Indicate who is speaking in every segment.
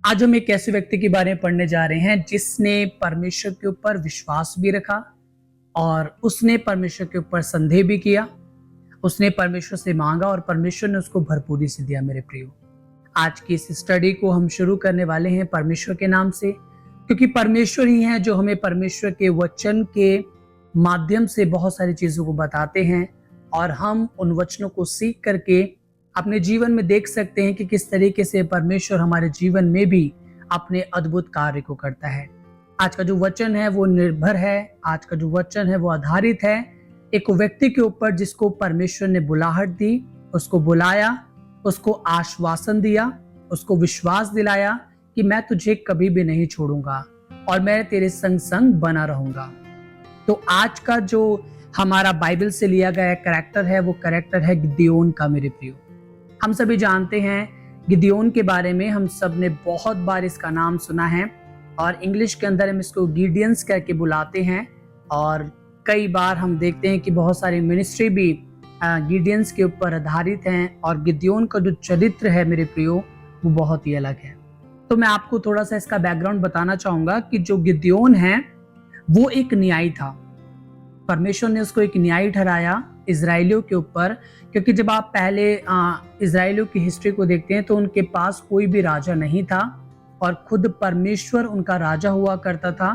Speaker 1: आज हम एक ऐसे व्यक्ति के बारे में पढ़ने जा रहे हैं जिसने परमेश्वर के ऊपर विश्वास भी रखा और उसने परमेश्वर के ऊपर संदेह भी किया। उसने परमेश्वर से मांगा और परमेश्वर ने उसको भरपूरी से दिया। मेरे प्रियो, आज की इस स्टडी को हम शुरू करने वाले हैं परमेश्वर के नाम से, क्योंकि परमेश्वर ही है जो हमें परमेश्वर के वचन के माध्यम से बहुत सारी चीजों को बताते हैं और हम उन वचनों को सीख करके अपने जीवन में देख सकते हैं कि किस तरीके से परमेश्वर हमारे जीवन में भी अपने अद्भुत कार्य को करता है। आज का जो वचन है वो निर्भर है, आज का जो वचन है वो आधारित है एक व्यक्ति के ऊपर जिसको परमेश्वर ने बुलाहट दी, उसको बुलाया, उसको आश्वासन दिया, उसको विश्वास दिलाया कि मैं तुझे कभी भी नहीं छोड़ूंगा और मैं तेरे संग संग बना रहूंगा। तो आज का जो हमारा बाइबल से लिया गया कैरेक्टर है वो कैरेक्टर है गिदयोन का। मेरे प्रियो, हम सभी जानते हैं गिदयोन के बारे में, हम सब ने बहुत बार इसका नाम सुना है और इंग्लिश के अंदर हम इसको गिडियंस कह के बुलाते हैं और कई बार हम देखते हैं कि बहुत सारी मिनिस्ट्री भी गिडियंस के ऊपर आधारित हैं और गिदयोन का जो चरित्र है मेरे प्रियो वो बहुत ही अलग है। तो मैं आपको थोड़ा सा इसका बैकग्राउंड बताना चाहूंगा कि जो गिदयोन है वो एक न्यायी था। परमेश्वर ने उसको एक न्यायी ठहराया इजराइलियों के ऊपर, क्योंकि जब आप पहले इजराइलियों की हिस्ट्री को देखते हैं तो उनके पास कोई भी राजा नहीं था और खुद परमेश्वर उनका राजा हुआ करता था।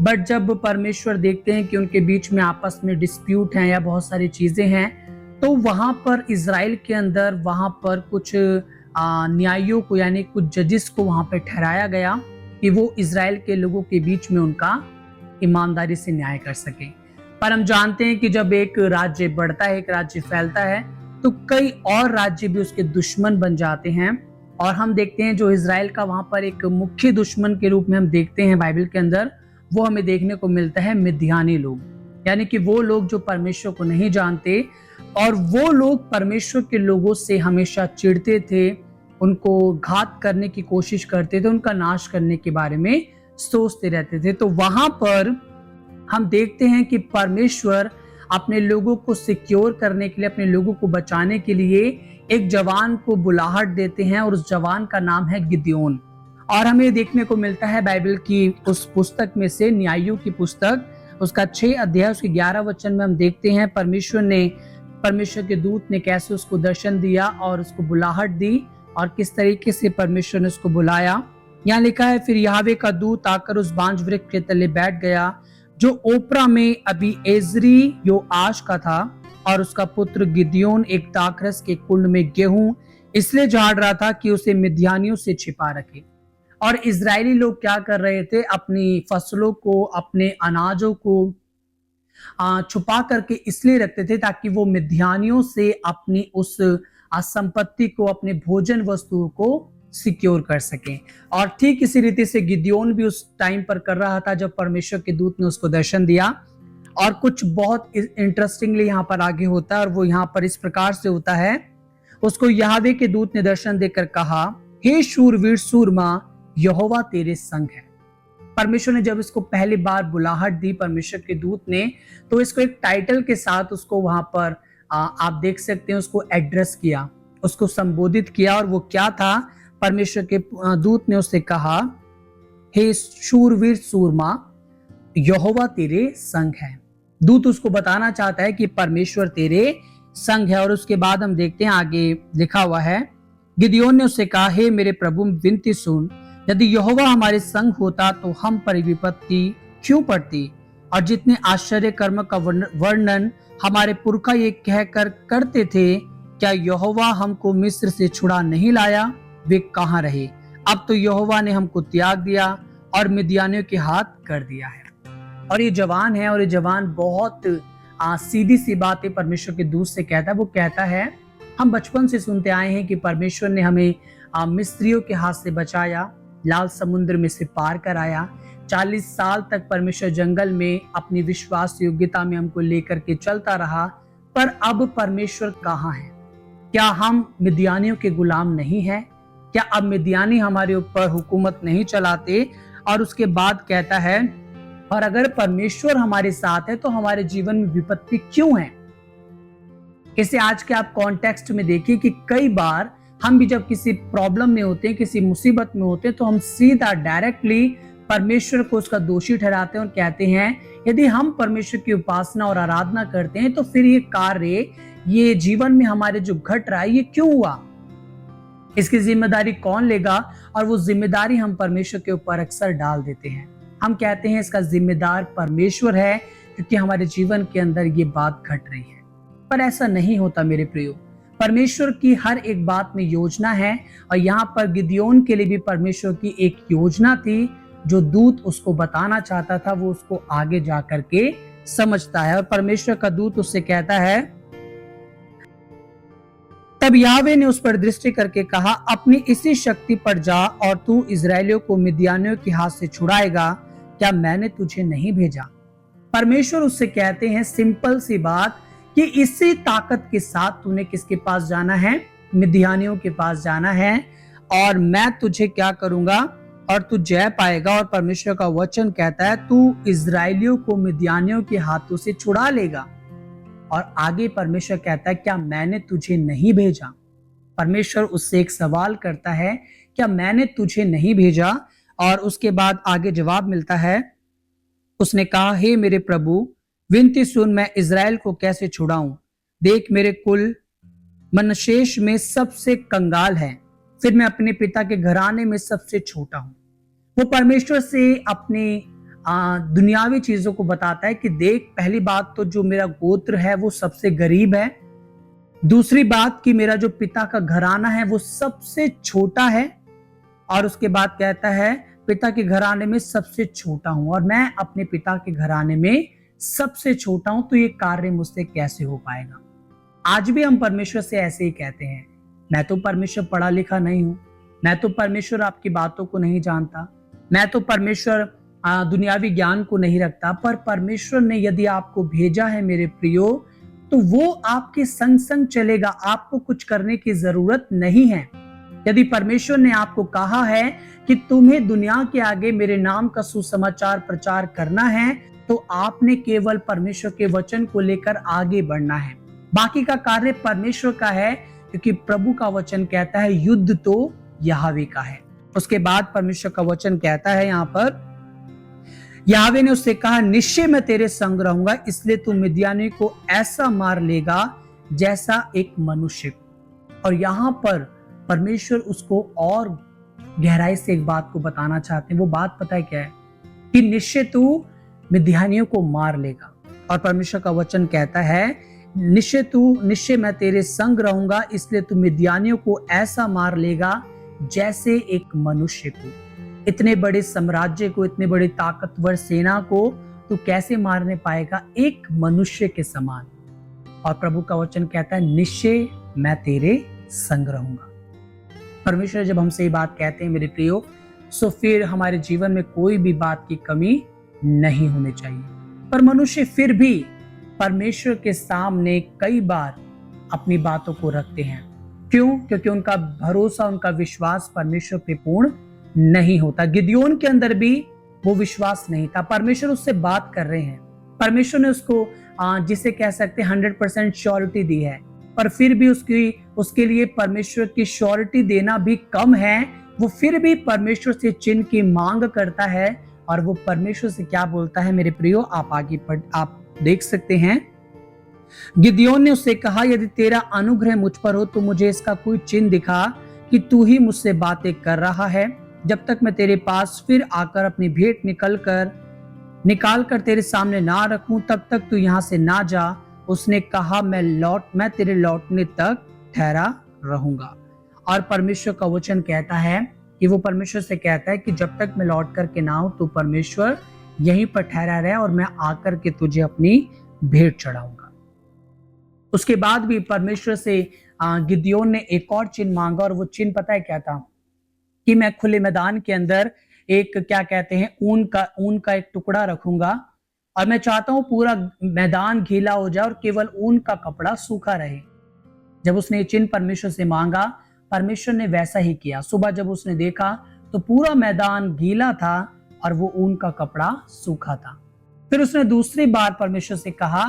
Speaker 1: बट जब परमेश्वर देखते हैं कि उनके बीच में आपस में डिस्प्यूट हैं या बहुत सारी चीजें हैं, तो वहां पर इजराइल के अंदर वहां पर कुछ न्यायियों को यानी कुछ जजिस को वहां पर ठहराया गया कि वो इजराइल के लोगों के बीच में उनका ईमानदारी से न्याय कर सके। पर हम जानते हैं कि जब एक राज्य बढ़ता है, एक राज्य फैलता है, तो कई और राज्य भी उसके दुश्मन बन जाते हैं और हम देखते हैं जो इजराइल का वहां पर एक मुख्य दुश्मन के रूप में हम देखते हैं बाइबल के अंदर, वो हमें देखने को मिलता है मिद्यानी लोग, यानी कि वो लोग जो परमेश्वर को नहीं जानते और वो लोग परमेश्वर के लोगों से हमेशा चिढ़ते थे, उनको घात करने की कोशिश करते थे, उनका नाश करने के बारे में सोचते रहते थे। तो वहां पर हम देखते हैं कि परमेश्वर अपने लोगों को सिक्योर करने के लिए, अपने लोगों को बचाने के लिए एक जवान को बुलाहट देते हैं और उस जवान का नाम है गिदयोन। और हमें देखने को मिलता है बाइबल की उस पुस्तक में से, न्यायियों की पुस्तक, उसका 6 अध्याय उसके 11 वचन में हम देखते हैं परमेश्वर के दूत ने कैसे उसको दर्शन दिया और उसको बुलाहट दी और किस तरीके से परमेश्वर ने उसको बुलाया। यहाँ लिखा है, फिर यहोवा का दूत आकर उस बांज वृक्ष के तले बैठ गया जो ओपरा में अभी एजरी योआश का था और उसका पुत्र गिदयोन एक दाखरस के कुंड में गेहूं इसलिए झाड़ रहा था कि उसे मिद्यानियों से छिपा रखे। और इजरायली लोग क्या कर रहे थे, अपनी फसलों को, अपने अनाजों को छुपा करके इसलिए रखते थे ताकि वो मिद्यानियों से अपनी उस संपत्ति को, अपने भोजन वस्तुओं को सिक्योर कर सकें। और ठीक इसी रीति से गिदयोन भी उस टाइम पर कर रहा था जब परमेश्वर के दूत ने उसको दर्शन दिया। और कुछ बहुत इंटरेस्टिंगली यहाँ पर आगे होता है और वो यहाँ पर इस प्रकार से होता है, उसको यहोवा के दूत ने दर्शन देकर कहा, हे शूरवीर सूरमा, यहोवा तेरे संग है। परमेश्वर ने जब इसको पहली बार बुलाहट दी परमेश्वर के दूत ने, तो इसको एक टाइटल के साथ उसको वहां पर आप देख सकते हैं उसको एड्रेस किया, उसको संबोधित किया। और वो क्या था, परमेश्वर के दूत ने उससे कहा, हे शूरवीर सूरमा, यहोवा तेरे संग है। दूत उसको बताना चाहता है कि परमेश्वर तेरे संग है। और उसके बाद हम देखते हैं आगे लिखा हुआ है, गिदयोन ने उससे कहा, हे मेरे प्रभु विनती सुन, यदि यहोवा हमारे संग होता तो हम पर विपत्ति क्यों पड़ती, और जितने आश्चर्य कर्म का वर्णन हमारे पुरखा ये कहकर करते थे, क्या यहोवा हमको मिस्र से छुड़ा नहीं लाया, वे कहाँ रहे। अब तो यहोवा ने हमको त्याग दिया और मिद्यानियों के हाथ कर दिया है। और ये जवान है और ये जवान बहुत सीधी सी बातें परमेश्वर के दूत से कहता है। वो कहता है, हम बचपन से सुनते आए हैं कि परमेश्वर ने हमें मिस्रियों के हाथ से बचाया, लाल समुद्र में से पार कराया, 40 साल तक परमेश्वर जंगल में अपनी विश्वास योग्यता में हमको लेकर के चलता रहा, पर अब परमेश्वर कहाँ है? क्या हम मिद्यानियों के गुलाम नहीं हैं? क्या अब मिद्यानी हमारे ऊपर हुकूमत नहीं चलाते? और उसके बाद कहता है, और अगर परमेश्वर हमारे साथ है तो हमारे जीवन में विपत्ति क्यों है? इसे आज के आप कॉन्टेक्स्ट में देखिए कि कई बार हम भी जब किसी प्रॉब्लम में होते हैं, किसी मुसीबत में होते हैं, तो हम सीधा डायरेक्टली परमेश्वर को उसका दोषी ठहराते हैं और कहते हैं यदि हम परमेश्वर की उपासना और आराधना करते हैं तो फिर ये कार्य, ये जीवन में हमारे जो घट रहा है, ये क्यों हुआ, इसकी जिम्मेदारी कौन लेगा। और वो जिम्मेदारी हम परमेश्वर के ऊपर अक्सर डाल देते हैं। हम कहते हैं इसका जिम्मेदार परमेश्वर है क्योंकि हमारे जीवन के अंदर ये बात घट रही है। पर ऐसा नहीं होता मेरे प्रियो। परमेश्वर की हर एक बात में योजना है और यहाँ पर गिदयोन के लिए भी परमेश्वर की एक योजना थी। जो दूत उसको बताना चाहता था वो उसको आगे जा करके समझता है। और परमेश्वर का दूत उससे कहता है, तब यावे ने उस पर दृष्टि करके कहा, अपनी इसी शक्ति पर जा और तू इजरायलियों को मिद्यानियों के हाथ से छुड़ाएगा, क्या मैंने तुझे नहीं भेजा। परमेश्वर उससे कहते हैं सिंपल सी बात कि इसी ताकत के साथ तूने किसके पास जाना है, मिद्यानियों के पास जाना है, और मैं तुझे क्या करूंगा और तू जय पाएगा। और परमेश्वर का वचन कहता है तू इजरायलियों को मिद्यानियों के हाथों से छुड़ा लेगा। और आगे परमेश्वर कहता है क्या मैंने तुझे नहीं भेजा। परमेश्वर उससे एक सवाल करता है, क्या मैंने तुझे नहीं भेजा। और उसके बाद आगे जवाब मिलता है, उसने कहा, हे मेरे प्रभु, विनती सुन, मैं इजराइल को कैसे छुड़ाऊं। देख मेरे कुल मनशेष में सबसे कंगाल है, फिर मैं अपने पिता के घराने में सबसे छोटा हूं। वो परमेश्वर से अपनी दुनियावी चीजों को बताता है कि देख, पहली बात तो जो मेरा गोत्र है वो सबसे गरीब है, दूसरी बात कि मेरा जो पिता का घराना है वो सबसे छोटा है, और उसके बाद कहता है पिता के घराने में सबसे छोटा हूं और मैं अपने पिता के घराने में सबसे छोटा हूं, तो ये कार्य मुझसे कैसे हो पाएगा। आज भी हम परमेश्वर से ऐसे ही कहते हैं, मैं तो परमेश्वर पढ़ा लिखा नहीं हूं, मैं तो परमेश्वर आपकी बातों को नहीं जानता, मैं तो परमेश्वर दुनियावी ज्ञान को नहीं रखता। पर परमेश्वर ने यदि आपको भेजा है मेरे प्रियो, तो वो आपके संग संग चलेगा, आपको कुछ करने की जरूरत नहीं है। यदि परमेश्वर ने आपको कहा है कि तुम्हें दुनिया के आगे मेरे नाम का सुसमाचार प्रचार करना है, तो आपने केवल परमेश्वर के वचन को लेकर आगे बढ़ना है। बाकी का कार्य परमेश्वर का है, क्योंकि प्रभु का वचन कहता है युद्ध तो यहोवा का है। उसके बाद परमेश्वर का वचन कहता है यहाँ पर, यावे ने उससे कहा, निश्चय मैं तेरे संग रहूंगा, इसलिए तू मिद्यानी को ऐसा मार लेगा जैसा एक मनुष्य को। और यहाँ पर परमेश्वर उसको और गहराई से एक बात को बताना चाहते हैं। वो बात पता है क्या है, कि निश्चय तू मिद्यानियों को मार लेगा। और परमेश्वर का वचन कहता है, निश्चय मैं तेरे संग रहूंगा, इसलिए तू मिद्यानियों को ऐसा मार लेगा जैसे एक मनुष्य को। इतने बड़े साम्राज्य को, इतने बड़ी ताकतवर सेना को तू कैसे मारने पाएगा, एक मनुष्य के समान। और प्रभु का वचन कहता है, निश्चय मैं तेरे संग रहूंगा। परमेश्वर जब हमसे ये बात कहते हैं मेरे प्रियो, सो फिर हमारे जीवन में कोई भी बात की कमी नहीं होनी चाहिए। पर मनुष्य फिर भी परमेश्वर के सामने कई बार अपनी बातों को रखते हैं। क्यों? क्योंकि उनका भरोसा, उनका विश्वास परमेश्वर पे पूर्ण नहीं होता। गिदयोन के अंदर भी वो विश्वास नहीं था। परमेश्वर उससे बात कर रहे हैं, परमेश्वर ने उसको जिसे कह सकते हैं 100% श्योरिटी दी है, पर फिर भी उसके लिए परमेश्वर की श्योरिटी देना भी कम है। वो फिर भी परमेश्वर से चिन्ह की मांग करता है। और वो परमेश्वर से क्या बोलता है मेरे प्रियो, आप आगे आप देख सकते हैं। गिदयोन ने उससे कहा, यदि तेरा अनुग्रह मुझ पर हो तो मुझे इसका कोई चिन्ह दिखा कि तू ही मुझसे बातें कर रहा है। जब तक मैं तेरे पास फिर आकर अपनी भेंट निकाल कर तेरे सामने ना रखूं, तब तक तू यहाँ से ना जा। उसने कहा, मैं तेरे लौटने तक ठहरा रहूंगा। और परमेश्वर का वचन कहता है कि वो परमेश्वर से कहता है कि जब तक मैं लौट करके ना आऊं तो परमेश्वर यहीं पर ठहरा रहे और मैं आकर के तुझे अपनी भेंट चढ़ाऊंगा। उसके बाद भी परमेश्वर से गिदयोन ने एक और चिन्ह मांगा, और वो चिन्ह पता है क्या था, कि मैं खुले मैदान के अंदर एक क्या कहते हैं ऊन का एक टुकड़ा रखूंगा, और मैं चाहता हूं पूरा मैदान गीला हो जाए और केवल ऊन का कपड़ा सूखा रहे। जब उसने ये चिन्ह परमेश्वर से मांगा, परमेश्वर ने वैसा ही किया। सुबह जब उसने देखा तो पूरा मैदान गीला था और वो ऊन का कपड़ा सूखा था। फिर उसने दूसरी बार परमेश्वर से कहा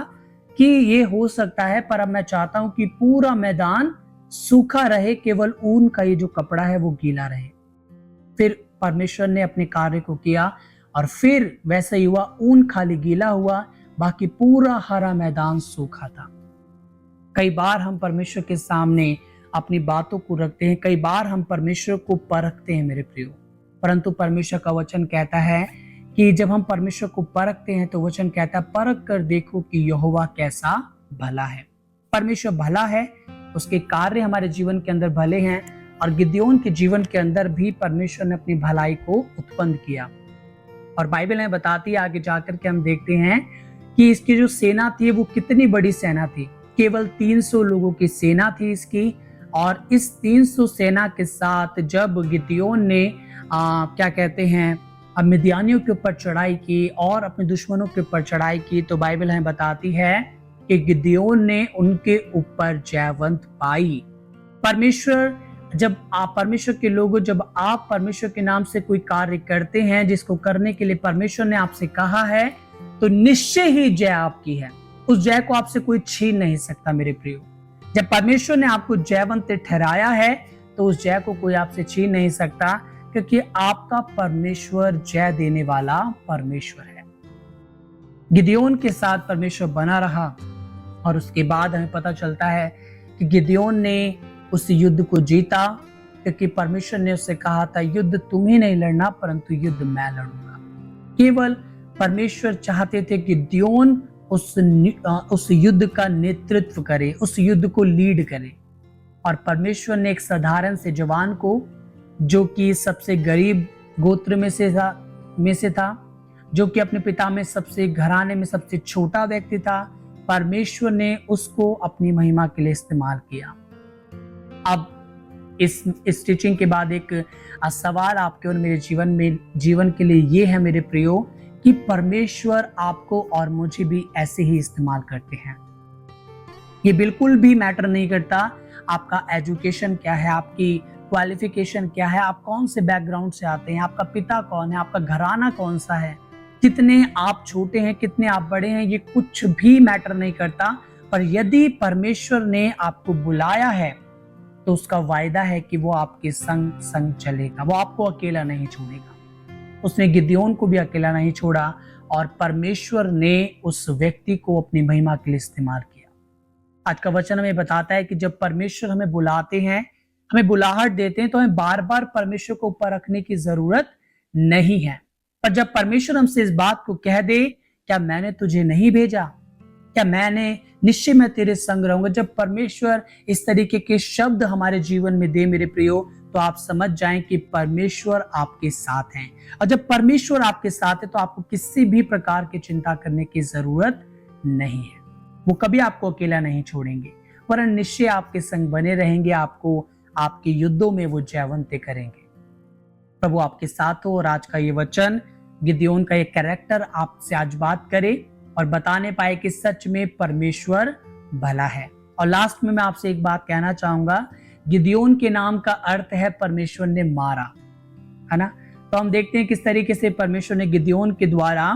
Speaker 1: कि ये हो सकता है, पर अब मैं चाहता हूं कि पूरा मैदान सूखा रहे, केवल ऊन का ये जो कपड़ा है वो गीला रहे। फिर परमेश्वर ने अपने कार्य को किया और फिर वैसा ही हुआ, ऊन खाली गीला हुआ, बाकी पूरा हरा मैदान सूखा था। कई बार हम परमेश्वर के सामने अपनी बातों को रखते हैं, कई बार हम परमेश्वर को परखते हैं मेरे प्रियो, परंतु परमेश्वर का वचन कहता है कि जब हम परमेश्वर को परखते हैं तो वचन कहता है परख कर देखो कि यहोवा कैसा भला है। परमेश्वर भला है, उसके कार्य हमारे जीवन के अंदर भले हैं, और गिदयोन के जीवन के अंदर भी परमेश्वर ने अपनी भलाई को उत्पन्न किया। और बाइबल में बताती है, आगे जाकर के हम देखते हैं कि इसकी जो सेना थी वो कितनी बड़ी सेना थी। केवल 300 लोगों की सेना थी इसकी, और इस 300 सेना के साथ जब गिदयोन ने क्या कहते हैं मिद्यानियों के ऊपर चढ़ाई की और अपने दुश्मनों के ऊपर चढ़ाई की, तो बाइबल हमें बताती है कि गिदयोन ने उनके ऊपर जयवंत पाई। परमेश्वर जब आप परमेश्वर के लोगों, जब आप परमेश्वर के नाम से कोई कार्य करते हैं जिसको करने के लिए परमेश्वर ने आपसे कहा है, तो निश्चय ही जय आपकी है। उस जय को आपसे कोई छीन नहीं सकता मेरे प्रियो। जब परमेश्वर ने आपको जयवंत ठहराया है तो उस जय को कोई आपसे छीन नहीं सकता, क्योंकि आपका परमेश्वर जय देने वाला परमेश्वर है। गिदयोन के साथ परमेश्वर बना रहा, और उसके बाद हमें पता चलता है कि गिदयोन ने उस युद्ध को जीता, क्योंकि परमेश्वर ने उससे कहा था युद्ध तुम ही नहीं लड़ना परंतु युद्ध मैं लड़ूंगा। केवल परमेश्वर चाहते थे कि गिदयोन उस युद्ध का नेतृत्व करे, उस युद्ध को लीड करे। और परमेश्वर ने एक साधारण से जवान को, जो कि सबसे गरीब गोत्र में से था, जो कि अपने पिता में सबसे घराने में सबसे छोटा व्यक्ति था, परमेश्वर ने उसको अपनी महिमा के लिए इस्तेमाल किया। अब इस टीचिंग के बाद एक सवाल आपके और मेरे जीवन के लिए ये है मेरे प्रियो, कि परमेश्वर आपको और मुझे भी ऐसे ही इस्तेमाल करते हैं। ये बिल्कुल भी मैटर नहीं करता आपका एजुकेशन क्या है, आपकी क्वालिफिकेशन क्या है, आप कौन से बैकग्राउंड से आते हैं, आपका पिता कौन है, आपका घराना कौन सा है, कितने आप छोटे हैं, कितने आप बड़े हैं, ये कुछ भी मैटर नहीं करता। पर यदि परमेश्वर ने आपको बुलाया है तो उसका वायदा है कि वो आपके संग चलेगा, वो आपको अकेला नहीं छोड़ेगा। उसने गिदयोन को भी अकेला नहीं छोड़ा, और परमेश्वर ने उस व्यक्ति को अपनी महिमा के लिए इस्तेमाल किया। आज का वचन हमें बताता है कि जब परमेश्वर हमें बुलाते हैं, हमें बुलाहट देते हैं, तो हमें बार बार परमेश्वर को ऊपर रखने की जरूरत नहीं है। पर जब परमेश्वर हमसे इस बात को कह दे, क्या मैंने तुझे नहीं भेजा, क्या मैंने निश्चय मैं तेरे संग रहूंगा, जब परमेश्वर इस तरीके के शब्द हमारे जीवन में दे मेरे प्रियो, तो आप समझ जाएं कि परमेश्वर आपके साथ हैं। और जब परमेश्वर आपके साथ है तो आपको किसी भी प्रकार की चिंता करने की जरूरत नहीं है। वो कभी आपको अकेला नहीं छोड़ेंगे, वरन निश्चय आपके संग बने रहेंगे, आपको आपके युद्धों में वो जयवंत करेंगे। प्रभु आपके साथ हो, और आज का ये वचन गिदयोन का ये कैरेक्टर आपसे आज बात करे और बताने पाए कि सच में परमेश्वर भला है। और लास्ट में मैं आपसे एक बात कहना चाहूंगा, गिदयोन के नाम का अर्थ है परमेश्वर ने मारा, है ना। तो हम देखते हैं किस तरीके से परमेश्वर ने गिदयोन के द्वारा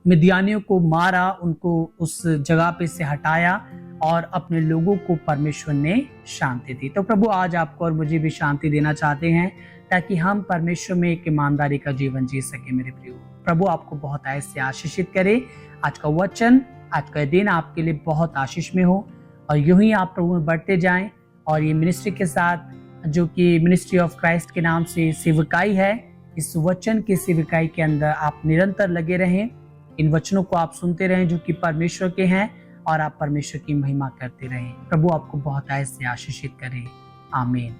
Speaker 1: मिद्यानियों को मारा, उनको उस जगह पे से हटाया, और अपने लोगों को परमेश्वर ने शांति दी। तो प्रभु आज आपको और मुझे भी शांति देना चाहते हैं, ताकि हम परमेश्वर में एक ईमानदारी का जीवन जी सके मेरे प्रियो। प्रभु आपको बहुत ऐसे आशीषित करे। आज का वचन, आज का दिन आपके लिए बहुत आशीष में हो, और यूं ही आप प्रभु में बढ़ते जाएं, और ये मिनिस्ट्री के साथ, जो कि मिनिस्ट्री ऑफ क्राइस्ट के नाम से सेवकाई है, इस वचन की सेवकाई के अंदर आप निरंतर लगे रहें। इन वचनों को आप सुनते रहें जो कि परमेश्वर के हैं, और आप परमेश्वर की महिमा करते रहें। प्रभु आपको बहुत ऐसे आशीषित करे। आमीन।